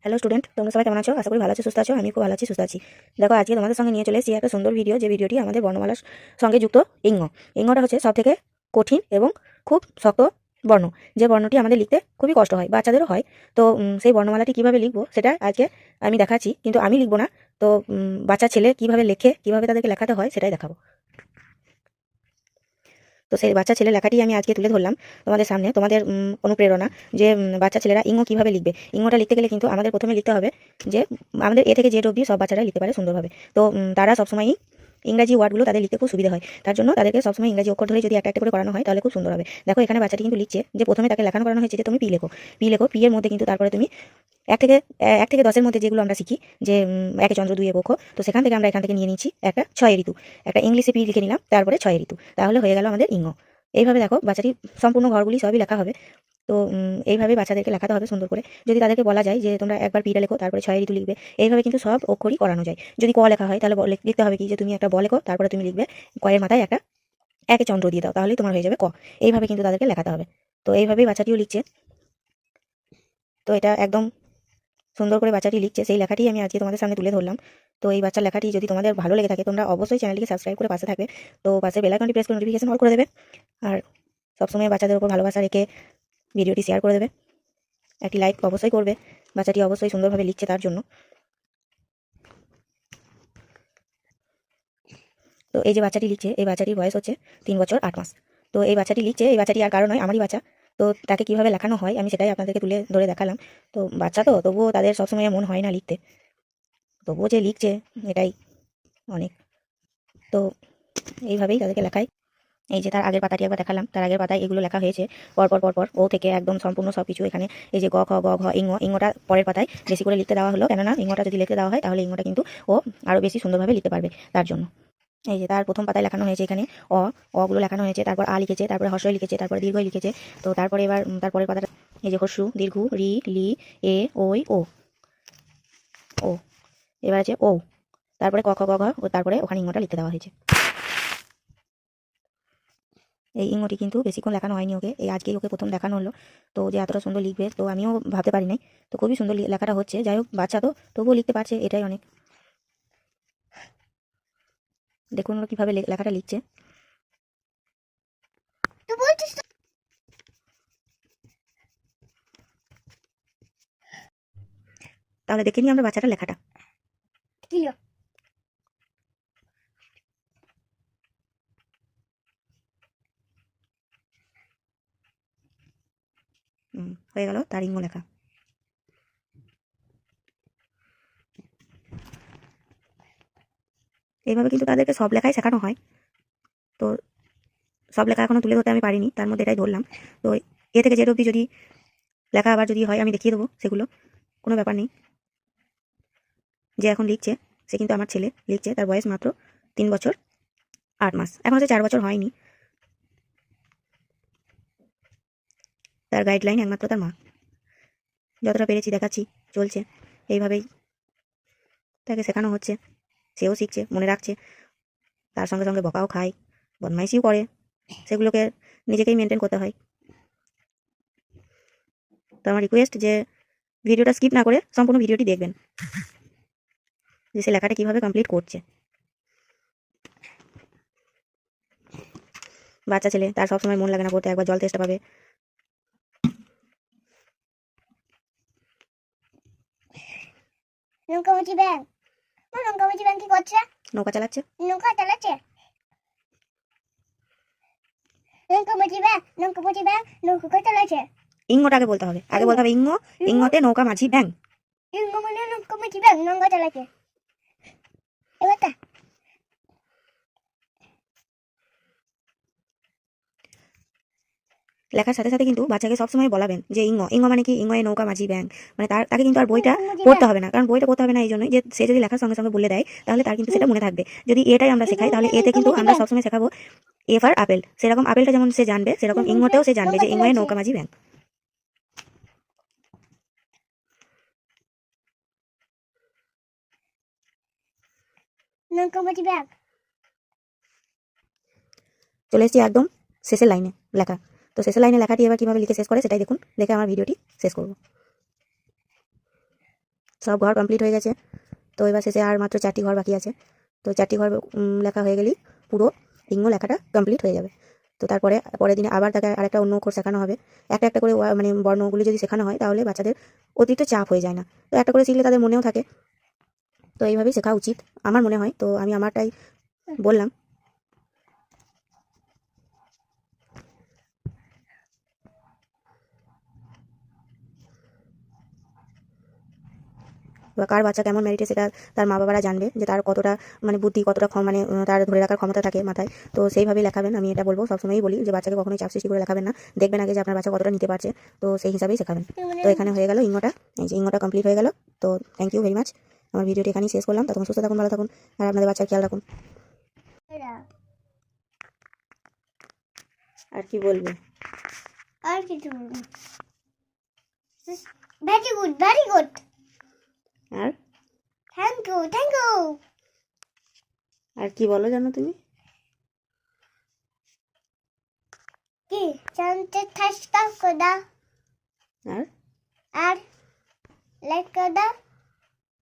Hello student, তোমরা সবাই কেমন আছো? আশা করি ভালো আছো, সুস্থ আছো। আমি খুব ভালো আছি, সুস্থ আছি। দেখো, আজকে তোমাদের সঙ্গে নিয়ে চলে এসেছি একটা সুন্দর ভিডিও, যে ভিডিওটি আমাদের বর্ণমালার সঙ্গে যুক্ত ইঙ্গ। ইঙ্গটা হচ্ছে সবথেকে কঠিন এবং খুব শক্ত বর্ণ, যে বর্ণটি আমাদের লিখতে খুবই কষ্ট হয়, বাচ্চাদেরও হয়। তো সেই বর্ণমালাটি কিভাবে লিখবো সেটা আজকে আমি দেখাচ্ছি, কিন্তু আমি লিখবো না। তো বাচ্চা ছেলে কিভাবে লেখে, কিভাবে তাদেরকে লেখাতে হয় সেটাই দেখাবো। তো সেই বাচ্চা ছেলের লেখাটি আমি আজকে তুলে ধরলাম তোমাদের সামনে, তোমাদের অনুপ্রেরণা, যে বাচ্চা ছেলেরা ইঙ্গ কিভাবে লিখবে। ইঙ্গটা লিখতে গেলে কিন্তু আমাদের প্রথমে লিখতে হবে যে আমাদের এ থেকে জেড অবধি সব বাচ্চারা লিখতে পারে সুন্দরভাবে। তো তারা সবসময়ই ইংরাজি ওয়ার্ডগুলো তাদের লিখতে খুব সুবিধা হয়। তার জন্য তাদেরকে সবসময় ইংরাজি অক্ষর ধরে যদি একটা একটা করে করানো হয় তাহলে খুব সুন্দর হবে। দেখো, এখানে বাচ্চাটি কিন্তু লিখছে যে প্রথমে তাকে লেখানো করানো হয়েছে যে তুমি পি লেখো। পি লেখো, পি এর মধ্যে কিন্তু তারপরে তুমি এক থেকে 10-এর মধ্যে যেগুলো আমরা শিখি, যে একে চন্দ্র দুইয়ে পক্ষ, তো সেখান থেকে আমরা এখান থেকে নিয়ে নিচ্ছি একটা 6 ঋতু। একটা ইংলিশে পি লিখে নিলাম, তারপরে 6 ঋতু, তাহলে হয়ে গেল আমাদের ইঙ্গ। এইভাবে দেখো বাচ্চাটির সম্পূর্ণ ঘরগুলি সবই লেখা হবে। তো এইভাবে বাচ্চাদেরকে লেখাতে হবে সুন্দর করে। যদি তাদেরকে বলা যায় যে তোমরা একবার পিটা লেখো, তারপরে 6 ঋতু লিখবে, এইভাবে কিন্তু সব অক্ষরই করানো যায়। যদি ক লেখা হয় তাহলে লিখতে হবে কি, যে তুমি একটা ব লেখো, তারপরে তুমি লিখবে কয়ের মাথায় একটা একে চন্দ্র দিয়ে দাও, তাহলেই তোমার হয়ে যাবে ক। এইভাবে কিন্তু তাদেরকে লেখাতে হবে। তো এইভাবেই বাচ্চাটিও লিখছে। তো এটা একদম সুন্দর করে বাচ্চাটি লিখছে, সেই লেখাটি আমি আজকে তোমাদের সামনে তুলে ধরলাম। তো এই বাচ্চার লেখাটি যদি তোমাদের ভালো লেগে থাকে, তোমরা অবশ্যই চ্যানেলটিকে সাবস্ক্রাইব করে পাশে থাকবে। তো পাশে বেল আইকনটি প্রেস করে নোটিফিকেশন অল করে দেবে। আর সবসময় বাচ্চাদের উপর ভালোবাসা রেখে ভিডিওটি শেয়ার করে দেবে। একটি লাইক অবশ্যই করবে, বাচ্চাটি অবশ্যই সুন্দরভাবে লিখছে তার জন্য। তো এই যে বাচ্চাটি লিখছে, এই বাচ্চাটির বয়স হচ্ছে 3 বছর 8 মাস। তো এই বাচ্চাটি লিখছে, এই বাচ্চাটি আর কারো নয়, আমারই বাচ্চা। তো তাকে কিভাবে লেখানো হয় আমি সেটাই আপনাদেরকে তুলে ধরে দেখালাম। তো বাচ্চা তো তবুও তাদের সবসময় মন হয় না লিখতে, তবুও যে লিখছে এটাই অনেক। তো এইভাবেই তাদেরকে লেখাই। এই যে তার আগের পাতাটি একবার দেখালাম, তার আগের পাতায় এগুলো লেখা হয়েছে পরপর পরপর, ও থেকে একদম সম্পূর্ণ সব কিছু এখানে। এই যে গ খ গ ঘ ইঙ্গ, ইঙ্গটা পরের পাতায় বেশি করে লিখতে দেওয়া হলো, কেননা ইঙ্গটা যদি লিখতে দেওয়া হয় তাহলে ইঙ্গটা কিন্তু ও আরও বেশি সুন্দরভাবে লিখতে পারবে, তার জন্য। এই যে তার প্রথম পাতায় লেখানো হয়েছে এখানে অ, অগুলো লেখানো হয়েছে, তারপর আ লিখেছে, তারপরে হর্ষই লিখেছে, তারপরে দীর্ঘই লিখেছে। তো তারপরে এবার তারপরের পাতাটা, এই যে হর্ষু দীর্ঘ রি লি এ ওই ও ও, এবার আছে ও, তারপরে ক খ গ ঘ, ও তারপরে ওখানে ইঙ্গটা লিখতে দেওয়া হয়েছে। এই ইঙ্গটি কিন্তু বেশিক্ষণ লেখানো হয়নি ওকে, এই আজকেই ওকে প্রথম দেখানো হলো। তো যে এতটা সুন্দর লিখবে তো আমিও ভাবতে পারি নাই। তো খুবই সুন্দর লেখাটা হচ্ছে, যাই হোক বাচ্চা তো তবুও লিখতে পারছে, এটাই অনেক। দেখুন ওরা কীভাবে লেখাটা লিখছে। তাহলে দেখে নিই আমরা বাচ্চাটার লেখাটা। হয়ে গেল তার ইঙ্গ লেখা। এইভাবে কিন্তু তাদেরকে সব লেখাই শেখানো হয়। তো সব লেখা এখনও তুলে ধরতে আমি পারিনি, তার মধ্যে এটাই ধরলাম। তো এ থেকে জেড অবধি যদি লেখা আবার যদি হয় আমি দেখিয়ে দেবো, সেগুলো কোনো ব্যাপার নেই। যে এখন লিখছে সে কিন্তু আমার ছেলে, লিখছে, তার বয়স মাত্র 3 বছর 8 মাস, এখন হচ্ছে 4 বছর হয়নি। তার গাইডলাইন একমাত্র তার মা, যতটা পেরেছি দেখাচ্ছি, চলছে এইভাবেই তাকে শেখানো হচ্ছে। সেও শিখছে, মনে রাখছে, তার সঙ্গে সঙ্গে বকাও খায়, বদমাইশিও করে, সেগুলোকে নিজেকেই মেনটেন করতে হয়। তো আমার রিকোয়েস্ট যে ভিডিওটা স্কিপ না করে সম্পূর্ণ ভিডিওটি দেখবেন, যে সে লেখাটা কীভাবে কমপ্লিট করছে। বাচ্চা ছেলে, তার সবসময় মন লাগে না পড়তে, একবার জল তেষ্টা পাবে। নৌকামুচি ব্যাং, নৌকামুচি ব্যাং কি করছে? নৌকা চালাচ্ছে। নৌকা চালাচ্ছে। নৌকামুচি ব্যাং, নৌকামুচি ব্যাং, নৌকা চালাচ্ছে। ইঙ্গটা আগে বলতে হবে, আগে বলতে হবে ইঙ্গ, ইঙ্গতে নৌকা মাঝি ব্যাং। ইঙ্গ মানে নৌকামুচি ব্যাং, নৌকা চালাচ্ছে। এবার তা লেখার সাথে সাথে কিন্তু বাচ্চাকে সবসময় বলাবেন যে ইঙ্গ, ইঙ্গ মানে কি, ইঙ্গ এ নৌকা মাঝি ব্যাং, মানে তাকে কিন্তু আর বইটা পড়তে হবে না। কারণ বইটা পড়তে হবে না এই জন্যই যে সে যদি লেখার সঙ্গে সঙ্গে বলে দেয় তাহলে তার কিন্তু সেটা মনে থাকবে। যদি এটাই আমরা শেখাই তাহলে এতে কিন্তু আমরা সবসময় শেখাবো এ ফর আপেল, সেরকম আপেলটা যেমন সে জানবে সেরকম ইঙ্গতেও সে জানবে যে ইঙ্গ এ নৌকা মাঝি ব্যাং। নৌকামুচি ব্যাং। চলে এসেছি একদম শেষের লাইনে লেখা। তো শেষের লাইনে লেখাটি এবার কীভাবে লিখে শেষ করে সেটাই দেখুন, দেখে আমার ভিডিওটি শেষ করব। সব ঘর কমপ্লিট হয়ে গেছে। তো এবার শেষে আর মাত্র 4টি ঘর বাকি আছে। তো 4টি ঘর লেখা হয়ে গেলেই পুরো ইঙ্গ লেখাটা কমপ্লিট হয়ে যাবে। তো তারপরে পরের দিনে আবার তাকে আরেকটা অন্য অক্ষর শেখানো হবে। একটা একটা করে মানে বর্ণগুলি যদি শেখানো হয় তাহলে বাচ্চাদের অতিরিক্ত চাপ হয়ে যায় না। তো একটা করে শিখলে তাদের মনেও থাকে। তো এইভাবেই শেখা উচিত আমার মনে হয়। তো আমি আমারটাই বললাম। বা কার বাচ্চা কেমন মেরিটে সেটা তার মা বাবারা জানবে, যে তার কতটা মানে বুদ্ধি, কতটা মানে তার ধরে রাখার ক্ষমতা থাকে মাথায়। তো সেইভাবেই লেখাবেন। আমি এটা বলবো, সবসময়ই বলি যে বাচ্চাকে কখনোই চাপ সৃষ্টি করে লেখাবেন না। দেখবেন আগে যে আপনার বাচ্চা কতটা নিতে পারছে, তো সেই হিসাবেই শেখাবেন। তো এখানে হয়ে গেল ইঙ্গটা, এই যে ইঙ্গটা কমপ্লিট হয়ে গেল। তো থ্যাংক ইউ ভেরি মাচ। আমার ভিডিওটি এখানেই শেষ করলাম। তখন সুস্থ থাকুন, ভালো থাকুন, আর আপনাদের বাচ্চার খেয়াল রাখুন। আর কি বলবে? আর কিছু ভেরি গুড, ভেরি গুড। আর থ্যাংক ইউ, থ্যাংক ইউ। আর কি বলো জানো তুমি? কি জানতে থাকা কোদা আর আর লাইক কোদা।